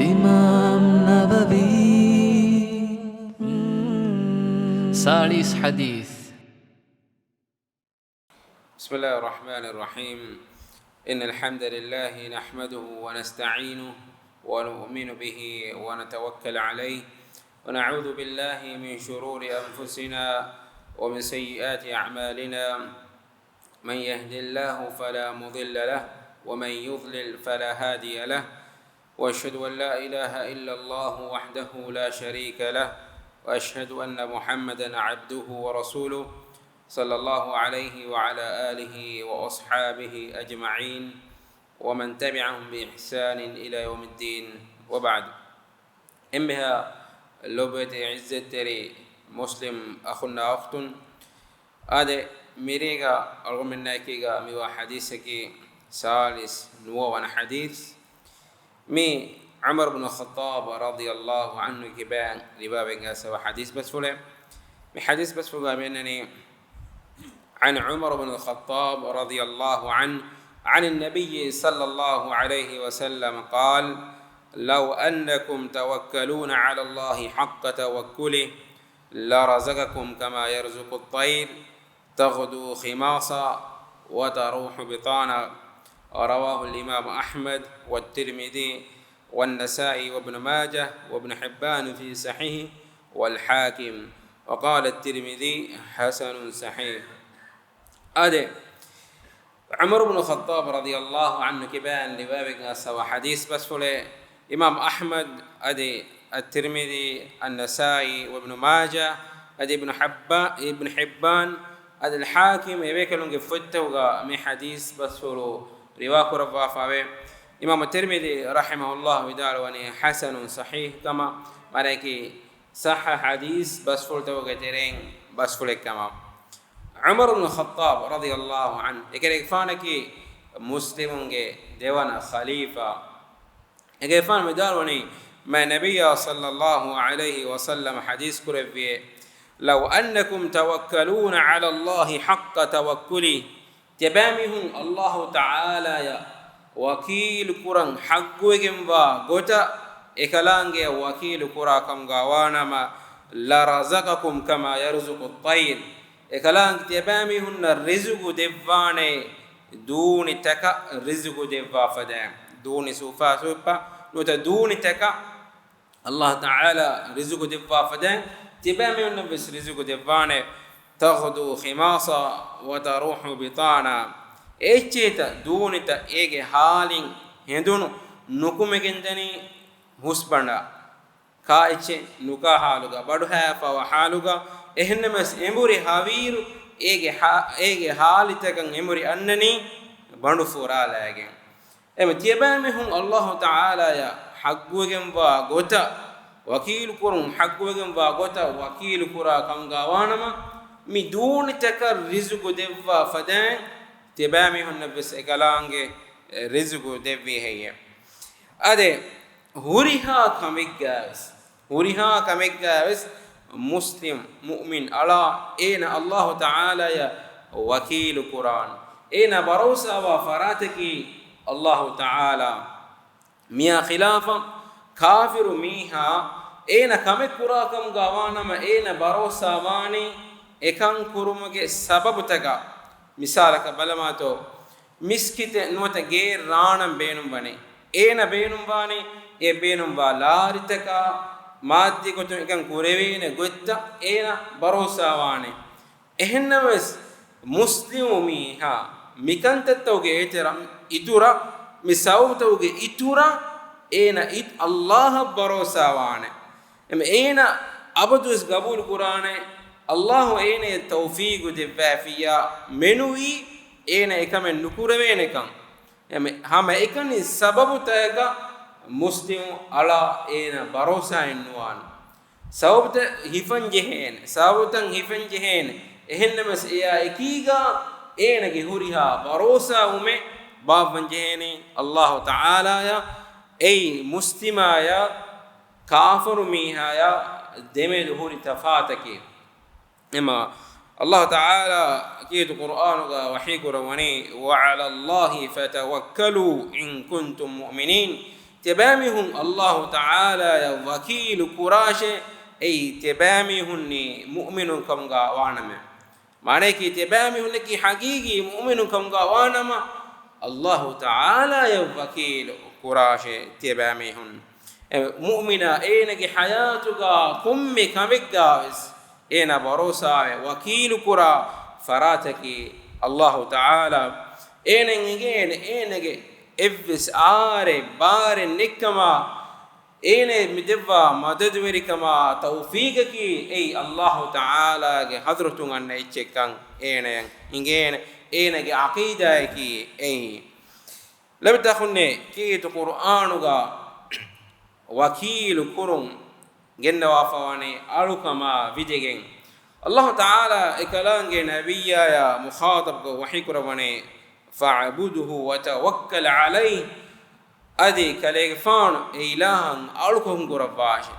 إمام نبوي 40 حديث. بسم الله الرحمن الرحيم. إن الحمد لله نحمده ونستعينه ونؤمن به ونتوكل عليه ونعوذ بالله من شرور أنفسنا ومن سيئات أعمالنا. من يهد الله فلا مضل له ومن يضلل فلا هادي له، وأشهد أن لا إله إلا الله وحده لا شريك له، وأشهد أن محمدا عبده ورسوله صلى الله عليه وعلى آله وأصحابه أجمعين ومن تبعهم بإحسان إلى يوم الدين، وبعد. إمها لبت عزة تري مسلم أخونا أختن هذا ميريغا أرغمنا كيغا ميوا حديثك سالس نوان حديث مي عمر بن الخطاب رضي الله عنه كبان ربابنا سوا حديث بس فلان مي حديث بس فلان بأنني عن عمر بن الخطاب رضي الله عنه عن النبي صلى الله عليه وسلم قال: لو أنكم توكلون على الله حق توكله لرزقكم كما يرزق الطير تغدو خماصا وتروح بطانا. رواه الإمام أحمد والترمذي والنسائي وابن ماجه وابن حبان في صحيح والحاكم، وقال الترمذي حسن صحيح. أدي عمر بن الخطاب رضي الله عنه كبان لبابك سوا حديث بس فله إمام أحمد أدي الترمذي النسائي وابن ماجه أدي ابن حبان أدي الحاكم يبيكلون قفته وقا من حديث بس فله رواك رفا فاوي. إمام الترمذي رحمه الله ودار وني حسن صحيح كما مالكي صح حديث بس فلته وقترين بس فله كما. عمر بن الخطاب رضي الله عنه يكرك فانكي مسلمونගේ දෙවන خليفة يكرك فان مداروني ما نبي صلى الله عليه وسلم حديث كرفيه: لو أنكم توكلون على الله حق توكله تبامهم الله تعالى يا وكيل قران حقوهم وغوتا إكلانge وكيل قراكم غوانما لرزقكم كما يرزق الطير ekalang tebami hunna rizqu devwane duni taka rizqu devwa fada duni sufa nota duni taka Allah Ta'ala rizqu devwa fada tebami hunna bis rizqu devwane taghdu khimasa wa taruhu bitana echeta dunita ege halin hendunu nukumegendani husbanda ka eche nuka haluga badu hafa wa haluga ehnemas emburi haviru ege halitakan emburi annani bandu furalagen em tiyabame hun Allah Ta'ala ya haggugen wa gota wakil kurun haggugen wa gota wakil kura kangawanama mi duni takar rizqu devwa fadan tiyabame hun nabis ekalange rizqu devvi heye ade huriha kamiggaves مسلم مؤمن على إن الله تعالى يا وكيل قرآن إن بروسا وفراتك الله تعالى ميا خلافا كافر ميها إن كم قراكم غوانما إن بروسا واني إكان كرمك سبب تكا مثالك بلماتو مسكت نوت غير رانم بينم بني إن بينم باني إيه بينم بالارتكا මාත්‍ය කොට එකන් කුරෙවින ගොත්ත ඒන බරෝසාවානේ එහෙන්නවස් මුස්ලිමු මීහා මිකන්තත්තෝගේ ඒතරම් ඉතුරා මිසවුතෝගේ ඉතුරා ඒන ඉත් අල්ලාහ බරෝසාවානේ එම ඒන අබදුස් ගබූල් කුරානේ අල්ලාහ් ඒනේ තෞෆීගු දෙවැෆියා මෙනුයි ඒන එකම නුකුරවේනකම් එම හැම එකනි සබබුතයක مسلم على إن بروسا إنوان سببت هفن جهين سببتن هفن جهين إهن مس إيا إكيغا إن جهورها بروسا ومه بابن جهين الله تعالى يا أي مسلم يا كافر ميها يا دم جهور تفاتك إما الله تعالى كيد القرآن وحي قرآني وعلى الله فتوكلوا إن كنتم مؤمنين tebamihun Allah Taala ya wakil kurashe ei tebamihun ni mu'minun kamga waname mane ki tebamihun ki haqiqi mu'minun kamga wanama Allah Taala ya wakil kurashe tebamihun mu'mina enage hayatuga kummi kamiggaves ena barosa wakil kura farataki Allah Taala enege evvis are bare nikama ene mideva madad verikama tawfiqaki ei Allah Taala ge hadratun anna ichekkan ene ingene enege aqida ki ei labda khunne ki to qur'anuga wakil kurun genna wafawani alukama videgen Allah Taala ekalange nabiyya ya mukhatab go wahi kurawani fa'buduhu wa tawakkal alayhi adi kalegfan ilahan alukum kurawashe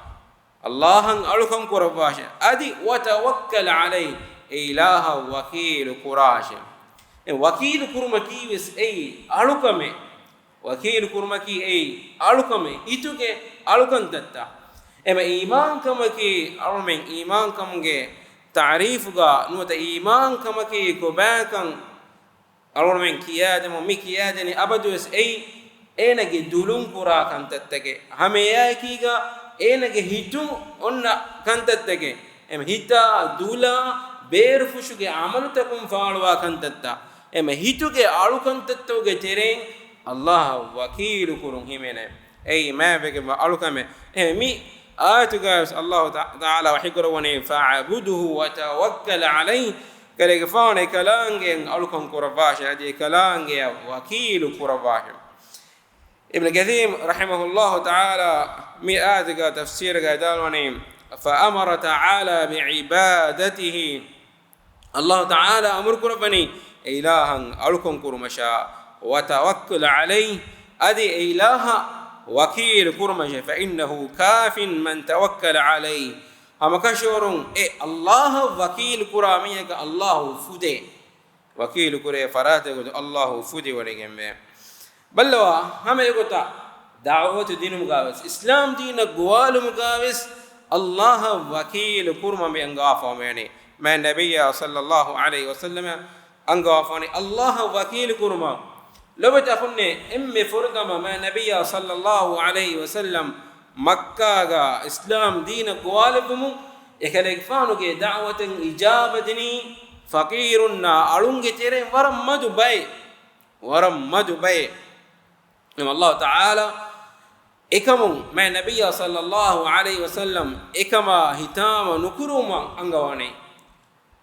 Allahan alukum kurawashe adi wa tawakkal alayhi ilaha wakil kurashe wakil kurmaki wis ei alukame wakil kurmaki ei alukame ituke alukan datta ema iman kamaki alumen iman kamge ta'rif ga nuta iman kamaki ko bakan alumen kiyademo mi kiyadeni abadus ei enage dulun kura kan tattake hameya kiga enage hitum onna kan tattake ema hita dula beer fushuge amal takum faalwa kan tatta ema hituge alukan tattuge tereng Allah wakil kurun himene ei ma vege alukame mi ayatuga Allah Taala wahikurawani fa'buduhu wa tawakkal alayhi kalegfane kalange alukan kurawashe adi kalange wakil kurawashe Ibn Kathir rahimahullah Taala mi ayatuga tafsir ga dalwani fa amara Taala bi'ibadatihi Allah Taala amur kurawani ilahan alukan kurumasha wa tawakkal alayhi adi ilaha wakil kurmaje fa innahu kafin man tawakkal alayhi hamakashurun Allah wakil kuramiyaka Allah fude wakil kure farate go Allah fude walegembe balwa hame gota da'watu dinum gawas islam dina gwalum gawas Allah wakil kurma me angafa mene man nabiyya sallallahu alayhi wasallam angafa Allah wakil kurma لو تخني فرقم ما نبي صلى الله عليه وسلم مكة إسلام دين قوالبهم يكلك فانوك دعوة إجابتني فقيرنا ألونج تيرين ورم مدو باي الله تعالى إكمم ما نبي صلى الله عليه وسلم إكما هتام نكرما أنغواني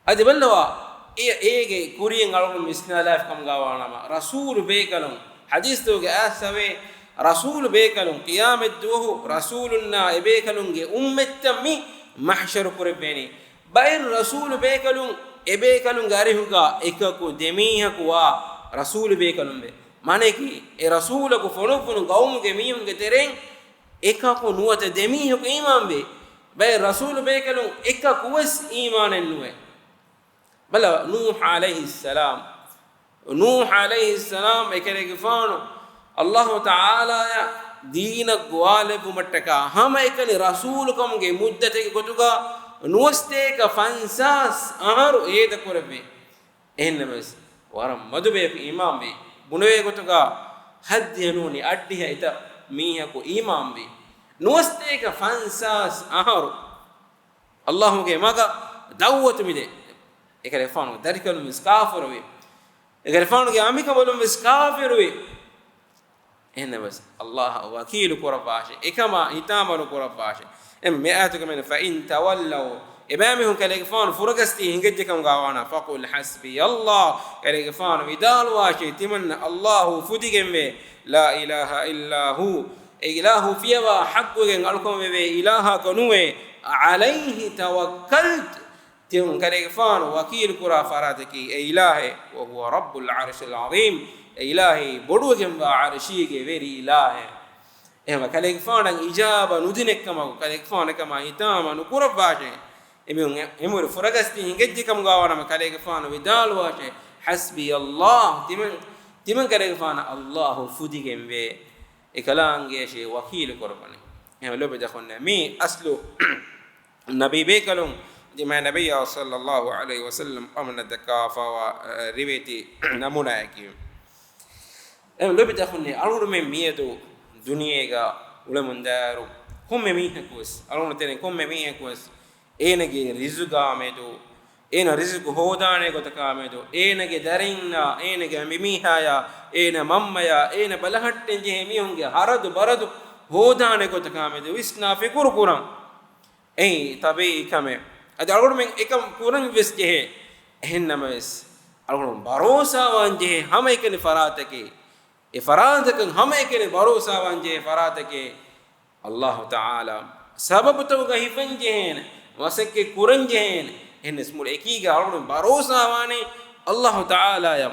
أدي بلوا ege kuriyen alum isnalaf kam gawana rasul bekalum hadis toge asawe rasul bekalum qiyamet duhu rasulunna ebekalunge ummettami mahshar kurbeni bayr rasul bekalum ebekalum garihuga ekaku demihaku wa rasul bekalum be mane ki e rasul ku fonofunu gaumuge miyunge tereng ekaku nuwata demihaku iman be bayr rasul bekalum ekaku was imanen nuwe بلا نوح عليه السلام اكلغفانو الله تعالى دين غالب متكا هم اكني رسولكم گه مدته گتوگا نوستيك فانساس اهرو ايد كوربي انمس ورم مدبه امام بي بنوي گتوگا حد ينوني ادي هيتا ميهكو امام بي نوستيك فانساس اهرو الله گه ماگا دعوت ميده ekalefanu darikalu miskafiruwe ekalefanu ge amika bolum miskafiruwe enabas Allah wakil kurafashe ekama itamaru kurafashe me atuka men fa in tawallaw imamihum kalefanu furagasti hingeje kam gawana faqul hasbi Allah kalefanu vidal washe timanna Allah fudigembe la ilaha illa hu ilahu fiwa haqqu alkum be ilaha kanuwe alayhi tawakkaltu تيم كريفان وكيل كرا فراتكي إلهي وهو رب العرش العظيم إلهي بدو جنب عرشيك غير إلهي إما كريفان إجابة ندينك كما كريفان كما إتاما نكورا باجي إمور فرقستي هنجد كم غاوانا كريفان ودال واجي حسبي الله تيم كريفان الله فدي جنب ekalaange she wakil korban em lobe dakhonna mi aslu nabi bekalum dima nabiyya sallallahu alaihi wasallam amna dakafa wa riveti namuna yakim em lobe dakhonni alur me miedu duniyega ulemundaru komme mihkus alun tene komme mihkus enage rizuga medu ena rizqu hodane gotaka medu enage darinna enage mimihaya ena mammaya ena balahatten je mihunge haradu baradu hodane gotaka medu visna fikur kuran ei tabi kame ad alun men ekam kuran ves je hennames alun barosa wanje hama ekene faratake e faratakan hama ekene barosa wanje faratake Allah Ta'ala sababu tawga hifanjehen wasakke kuranjehen enes mul ekiga alun barosa wani Allah Ta'ala ya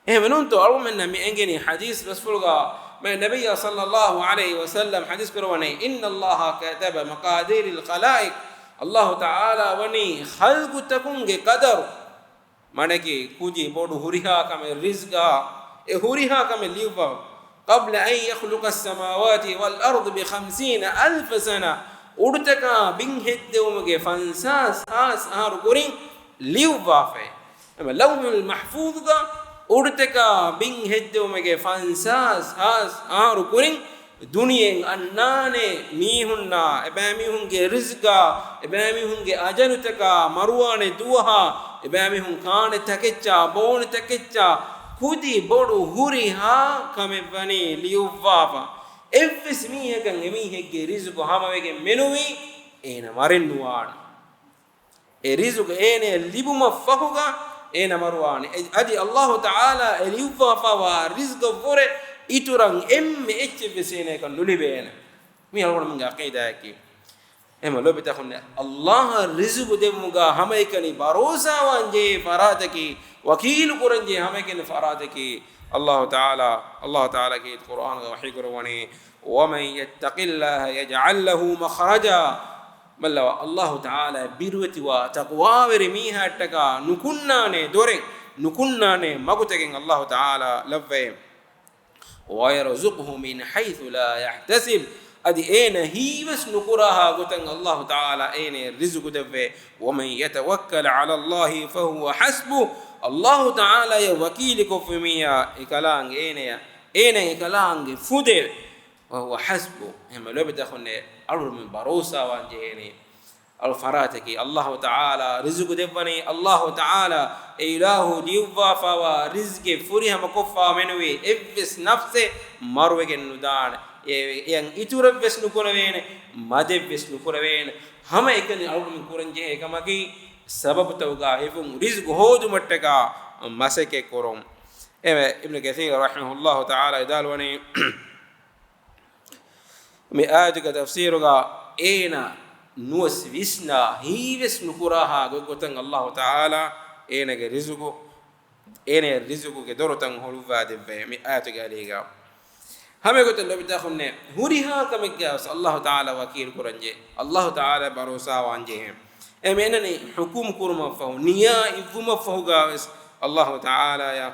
emenun to alun men mi engeni hadis rasulga ma nabiyya sallallahu alaihi wasallam hadis kurwani inna Allah kataba maqadir al khalaiq Allah Ta'ala wani khalqu takunge qadar maneki kuji bodu huriha kame rizqa e huriha kame liwa قبل أن يخلق السماوات والأرض ب50,000 سنة أرتكا بين هدومك فانساس هاس هارقرين ليوفافي أما لوح المحفوظ دا أرتكا بين هدومك فانساس هاس هارقرين دنيا أنانة ميهنا إباميهن رزقا إباميهن أجنتكا مروان دوها إباميهن كان تكتشا بون تكتشا kudi bodu huriha kamevani liuvafa evvis mihegan emihegge rizqu hamawege menuwi ena marennuwan e rizqu ene libuma fahuga ena marwani adi Allah Ta'ala liuvafa wa rizqu fore ituran emme echve sene kan nulibena mi algon munga aqida yaki ema lobita khunne Allah rizqu demuga hamaykani barosa wanje farataki وكيل قرنجي همكن فرادك الله تعالى في القرآن وحي قرواني ومن يتق الله يجعل له مخرجا بل الله تعالى بيروتي وتقوى ورميها تكا نكنانه دورين نكنانه مغتكين الله تعالى لفه ويرزقه من حيث لا يحتسب ادي اين هي بس نكرها غتن الله تعالى اين رزق دفه ومن يتوكل على الله فهو حسبه الله تعالى يا وكيلك في ميا إكلام إيه إكلام فودي وهو حسبه هم لو بتأخذنا أمر من بروسا وانجهني الفراتك الله تعالى رزق دفني الله تعالى إله ديوفا فوا رزق فريها مكفا منوي إبس نفسه مروج الندان yang iturab ves nukurawene madeb ves nukurawene hama ekani alum kuranje ekamaki sabab tawga efum rizq hodu mattaka masake korom eme ibn kathir rahimahullah ta'ala idalwani mi ayatuka tafsiruga ena nuwas visna hives nukuraha gogotan Allah ta'ala ena ge rizqu ge dorotan holuva debbe mi ayatuka aliga hame gotel lobi takhunne huriha kamekya Allah ta'ala wakil kuranje Allah ta'ala barosa wanje emenani hukum kurma fahu niya ifuma fahu gawas Allah ta'ala ya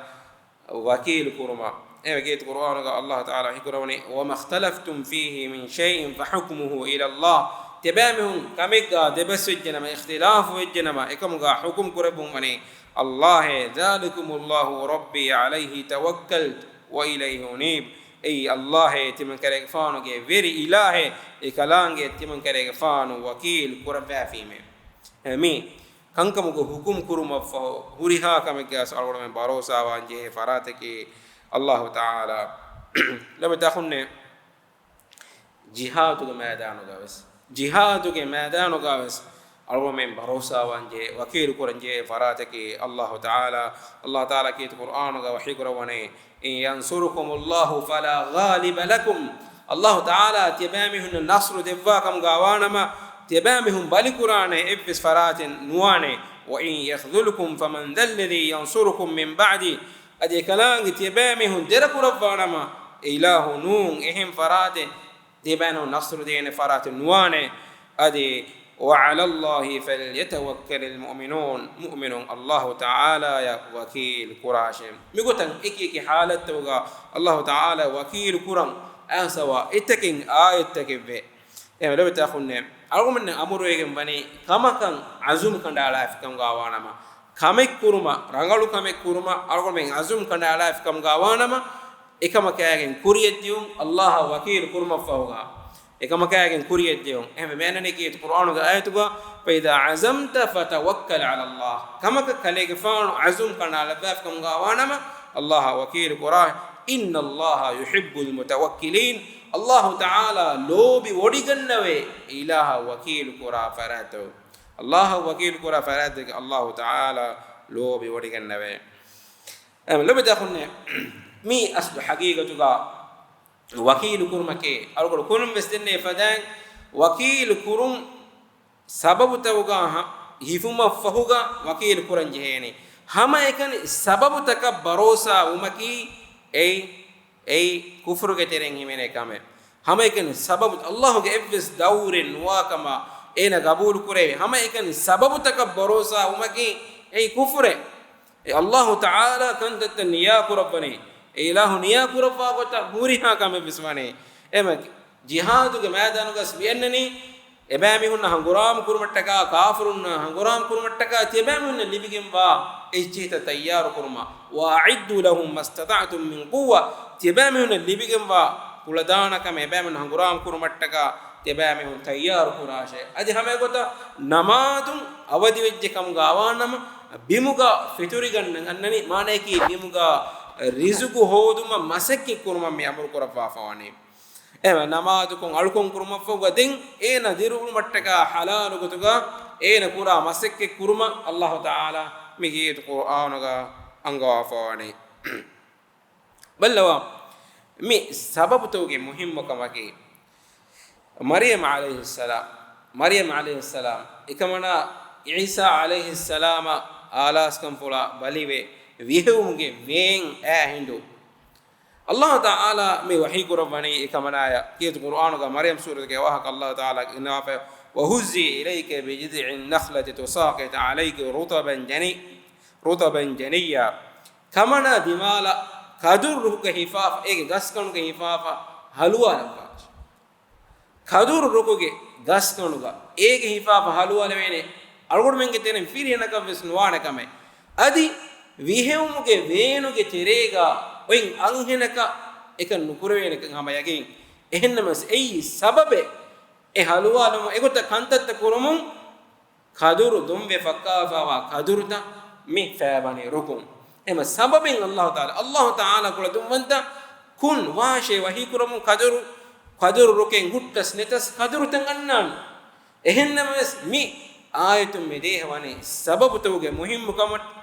wakil kurma eget Qur'an ga Allah ta'ala hikrawni wa ma ikhtalaftum fihi min shay'in fa hukmuhu ila Allah tabamhum kamega debasujna ma ikhtilaf wajna ma ekamuga hukum kurabum mani Allah zalikumullahu rabbi alayhi tawakkaltu wa ilayhi unib ay Allah timan kare faanu ge veri ilahe e kalange timan kare faanu wakil kuraba fime mi kankamugo hukum kuruma fa huriha kamega salwala men barosa wanje farataki Allah ta'ala lama takhunne jihadu ge maidanu gawas alwa men barosa wanje wakil kuranje farataki Allah ta'ala ki Qur'an ga wahi kurawani in yansurukum Allah fala ghaliba lakum Allah ta'ala tibamihun nasru devakam gawanama tibamihum balikurane ibs faratin nuwane wa in yakhdhulukum faman dhalladhi yansurukum min ba'di ade kalangi tibamihun derakurabbanama ilahu nun ehim farate tibanu nasru dine faratin nuwane ade وعلى الله فليتوكل المؤمنون مؤمن الله تعالى يا وكيل قراشم ميغوتن اكي حالت توغا الله تعالى وكيل قران asawa itakin ayatakibbe em lebta khunne algumen amurwegen bani kamakan azum kandala afkam gawanama kamek kuruma rangalu kamek kuruma algumen azum kandala afkam gawanama ekama kayagen kuriyeddium allah wakil kurma fawga ekama kayagen kuriyeddium em menane ki qur'anu ga ayatuga fa idha azamta fatawakkal ala allah kamaka kalege faanu azum kandala afkam gawanama allah wakil qur'an inna allah yuhibbul mutawakkilin allah taala lobi wodigannawe ilaha wakil qura farato allah wakil qura farato allah taala lobi wodigannawe am lobi dakhunne mi aslu haqiqatuga wakil kurmake algol kunum besdenne fadan wakil kurum sababu tawga hifuma fahuga wakil kuran jehene hama ekani sababu taka barosa umaki ei kufru ge tereng himene kame hama ekani sababu allah ge evs dauren wa kama ena qabul kureve hama ekani sababu taka barosa umaki ei kufre allah taala kantat niya kurabani ilahu niya kurabwa gota muriha kame bismane ema jihadu ge maidanu gas biennani ebami hunna hanguram kurumattaka kafirunna hanguram kurumattaka tebami hunna libigemwa echita tayyar kurma wa a'iddu lahum mastata'tum min quwwa tebami hunna libigemwa kuladana kame ebami hunna hanguram kurumattaka tebami hun tayyar kurashe adi hame gota namadun avadi vejje kam gawanama bimuga fituri gannan annani mane ki bimuga rizqu hoduma masakki kurma me amur kurafa fawani ema namadu kon alukon kurma foga den ena dirul mattaka halal gotuga ena kura masakki kurma allah taala migi qur'anaga anga fawani ballawa mi sababu toge muhimmo kamake maryam alayhi salam ikamana isa alayhi salam alas kam fula baliwe wihumuge wen hindu Allah Ta'ala me wahi kurabani ikamanaya kiyat Qur'an ga Maryam surah ke wahak Allah Ta'ala inna fa wa huzzi ilayka bi jid'in nakhlati tusaqit alayka rutaban janiyya kamana dimala kadur ruka hifaf ege gaskanu ke hifafa halwa nakka kadur rukuge gaskanu ga ege hifafa halwa levene algod menge tenen firi enaka visnuwana kame adi vihumuge venuge terega oin anhenaka ekan nukurweneka ngama yagin ehennamas ei sababe e haluwalum egota kantatta kurumun kaduru dumbe fakkafa kadurta mi fabani rukum ema sababin allah taala kula dumanta kun washe wahi kurumun kaduru ruken huttas netas kaduru tangannan ehennamas mi ayatum medehwani sababu tuge muhimmu kamat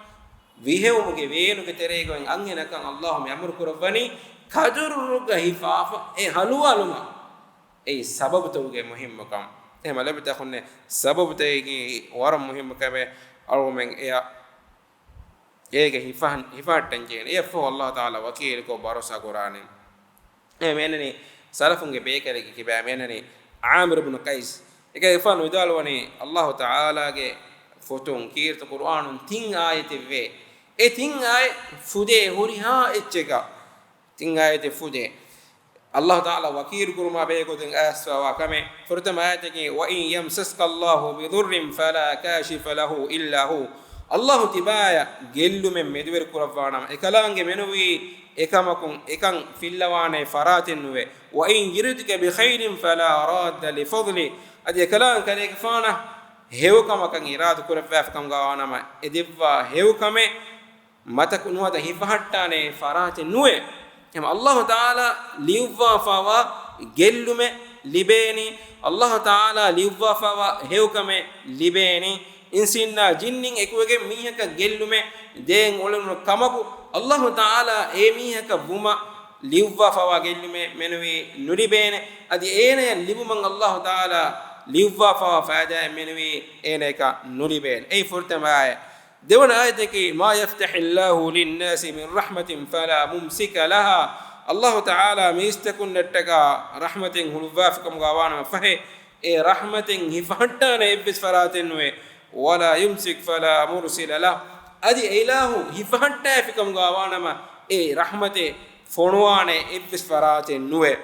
vihewumuge veenuge terego angenakan allah me amur kurabani kadurruga hifafa e haluwaluma e sababu tuge muhimmakam ehma labita khunne sababu taygi waram muhimmakabe algomen ege hifatan jene e fo allah taala wakil ko barosa qur'ane e menani salafunge bekale ki ba menani amir ibn qais ege fanu idalwani allah taala ge foton kirt qur'anun tin ayete ve e tin ay fude huriha echega tin ayete fude allah taala wakil kurma be ko den aswa wa kame furtama ayate ki wa in yamsaska allah bi dhurrin fala kashifa lahu illa hu allah tibaya gellu men medwer kurwana e kalange menuwi ekamakun ekan fillawane faratin nuwe wa in yuridka bi khairin fala radda li fadli adi kalan kale kfana hewkama kan iradu kurafaf kam gawanama edivva hewkame mataku nuwada hifahattane farate nuwe em allah taala liwwa fawa gellume libeni allah taala liwwa fawa hewkame libeni insinna jinnin ekuwege mihaka gellume den olunu kamaku allah taala e mihaka buma liwwa fawa gellume menwi nuribene adi ene libuman allah taala liwwa fawa faada menwi ene ka nuribene ei furtama دون آياتك ما يفتح الله للناس من رحمة فلا ممسك لها الله تعالى ميستكن نتكا رحمة هلوافكم غوانا فهي رحمة هفتان إبس فراتنوي ولا يمسك فلا مرسل له أدي إله هفتان فيكم غوانا ما رحمة فنوان إبس فراتنوي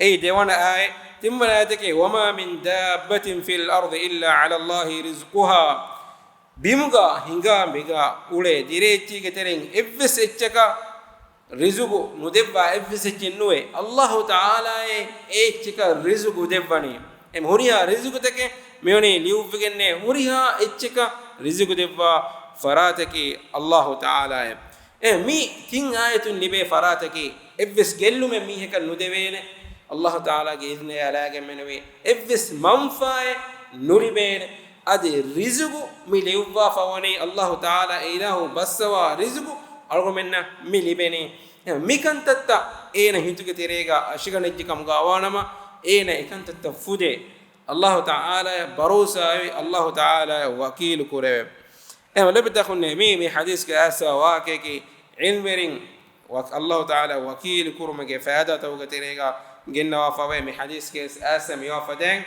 أي ديوان آية تمنا آياتك وما من دابة في الأرض إلا على الله رزقها بيمغا هنغا ميغا أولي ديريتي كترين إفس إتشكا رزقو ندبا إفس إتشنوه الله تعالى إتشكا رزقو دباني إم هوريها رزقو تك ميوني ليوفقني هوريها إتشكا رزقو دبا فراتك الله تعالى مي تين آية لبي فراتك إفس قلو من ميهك الندبين الله تعالى إذن يلاقي منوي إفس منفاي نربين أدي رزقو مي ليوفا فواني الله تعالى إله بسوا رزقو أرغو منا مي لبيني مي كان تتا إينا هنتوك تريغا أشيغا نجيكم غاوانما إينا إكان تتا فودي الله تعالى بروسا الله تعالى وكيل كوريب لبدا خوني مي حديث كأسا واكيكي علمرين الله تعالى وكيل كورمك فادا توغا تريغا جنة وفاوي مي حديث كيس آسم يوفدين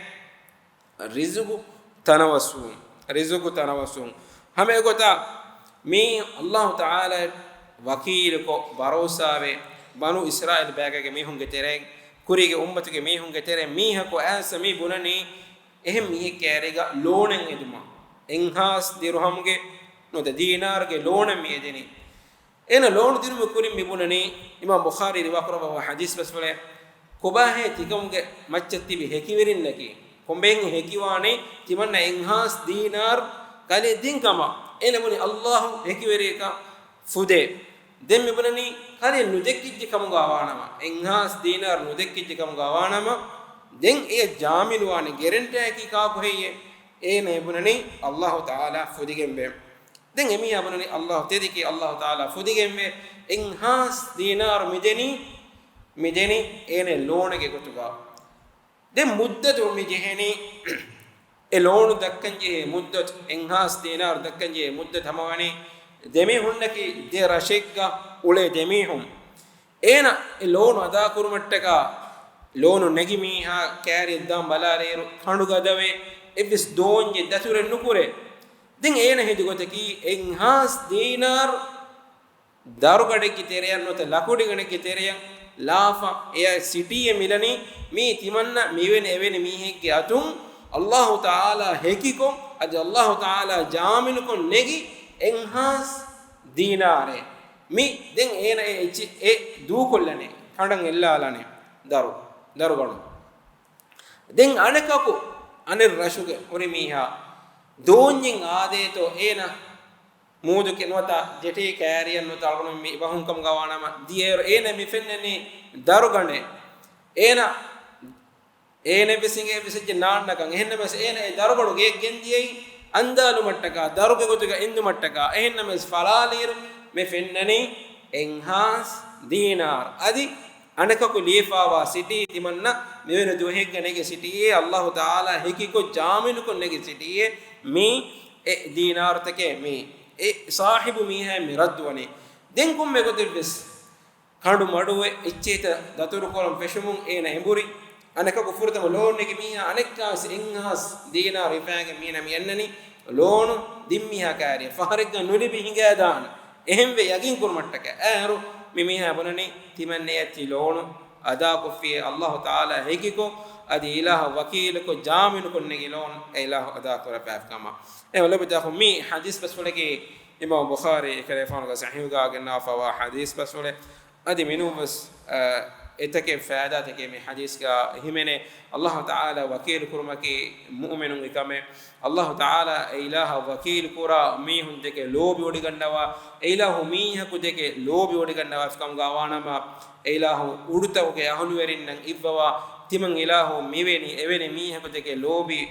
رزق تنوسون رزق تنوسون هم يقولتا مي الله تعالى وكيل كو بروسا بنو إسرائيل باقي ميهم كتيرين كوريك أمتك ميهم كتيرين ميها كو آسم مي بناني إهم ميه كاريغا لونن إدما إنهاس ديرهم كي نو دينار كي لونن مي إدني إنا لون ديرم كوري مي بناني إمام بخاري رواقربا وحديث بس فلي kobahe tigamge macchatti bi hekiwerin naki komben hekiwane timanna enhas dinar kale dinkama elemuni allah hekiwereka fude demme bunani kale nudekkijji kamuga awanama enhas dinar nudekkijji kamuga awanama den e jaminwane gerente ki ka ko heye e me bunani allah taala fudigembe den emi abunani allah tediki allah taala fudigembe enhas dinar mideni ene loonege gotuga den muddatu mi jeheni e loonu dakkanje muddat enhas dinar dakkanje muddat hamawani demi hunnaki de rashegga ule demihum ena e loonu ada kurumattaka loonu negimi ha kari dam balaleru kanduga dave evis donje dature nukure den ena hedi gotaki enhas dinar darugade ki tereyan note lakudi gane ki tereyan ලාෆා එය සිටියේ මිලනි මේ තිමන්න මෙවෙන එවෙන මීහෙක්ගේ අතුම් අල්ලාහ් තාලා හෙකිකොම් අද අල්ලාහ් තාලා ජාමිනුකොන් නෙගි එන්හාස් දීනාරේ මි දෙන් ඒන ඒ දූ කොල්ලනේ කඩන් එල්ලාලානේ දරු ගණු දෙන් අනකකු අනේ රෂුගේ ඔරි මීහා දෝන්ජින් ආදේතෝ ඒන ಮೂದು ಕೆನವತ ಜೆಟಿ ಕ್ಯಾರಿಯನ್ ನು ತಳಗಣ ಮಿ ಬಹುಂಕಂ ಗವಾನಮ ದಿಯೇರು ಏನೆ ಮಿ ಫೆನ್ನನಿ ದರುಗಣೆ ಏನೆ ಬಿಸಿಂಗೆ ಬಿಸಿಜೆ ನಾನ್ನಕಂ ಎಹನ್ನ ಬಸ್ ಏನೆ ದರುಗಣು ಗೆ ಗೆಂದಿಯೈ ಅಂದಾಲು ಮಟ್ಟಕ ದರುಗೆ ಗೊತುಗ ಇಂದು ಮಟ್ಟಕ ಎಹನ್ನ ಮಸ್ ಫಲಾಲೀರು ಮಿ ಫೆನ್ನನಿ ಎಂಹಾಸ್ ದೀನಾರ್ ಅದಿ ಅನಕಕು ಲೀಫಾವಾ ಸಿಟಿ ತಿಮನ್ನ ಮೇವೆನ ದುಹೆಗ್ಗನೆಗೆ ಸಿಟಿಯೇ ಅಲ್ಲಾಹು ತಾಲಾ ಹಿಕಿಕೊ ಜಾಮಿನು ಕೊನ್ನೆಗೆ ಸಿಟಿಯೇ ಮಿ ಎ ದೀನಾರ್ ತಕೆ ಮಿ e sahibu miha miradwani den kum me godibes kandu maduwe icheta daturu kolam peshumun ena emburi anaka ko furtama loan ege miha anekkas enhas dinar ifaage mina mi ennani loan dimmiha kaari faharigga nulibi hinga daana ehembe yagin kurmattaka aru mi miha bonani timanne yati loan ada ko fi allah taala hekiko adi ilaha wakil ko jamin ko negi loan ilaha ada ko rafaf kama e wala bida ko mi hadis bas fulake imam bukhari kalefan ga sahih ga ganna fa wa hadis bas fule adi minu bas etake faida take mi hadis ga himene allah taala wakil kurmake mu'minun ikame allah taala ilaha wakil kura mi hundeke lobi odi gannawa ilahu mi haku deke lobi odi gannawa afkam ga wanama ilahu udutawge ahulu werinnan ibwa timan ilahu miweni eveni mi haku deke lobi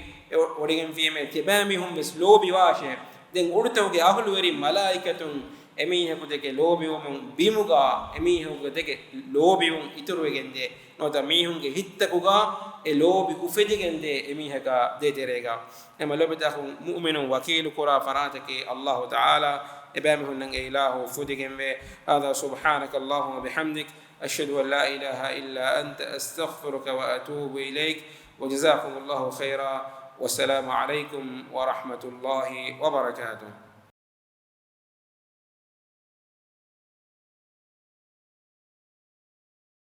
odigen fieme tibami hum bes lobi washe den udutawge ahulu weri malaikatun emiheku deke lobiwum bimuga emiheku deke lobiwum iturwegende nota mihunge hittakuga e lobi ufedigende emiheka deterega ema lobitahu mu'minun wakilu qura farataki allah taala ebamihun nan ilahu fudigembe hada subhanakallahumma bihamdik ashhadu an la ilaha illa anta astaghfiruka wa atubu ilayk وجزاكم الله خيرا والسلام عليكم ورحمة الله وبركاته.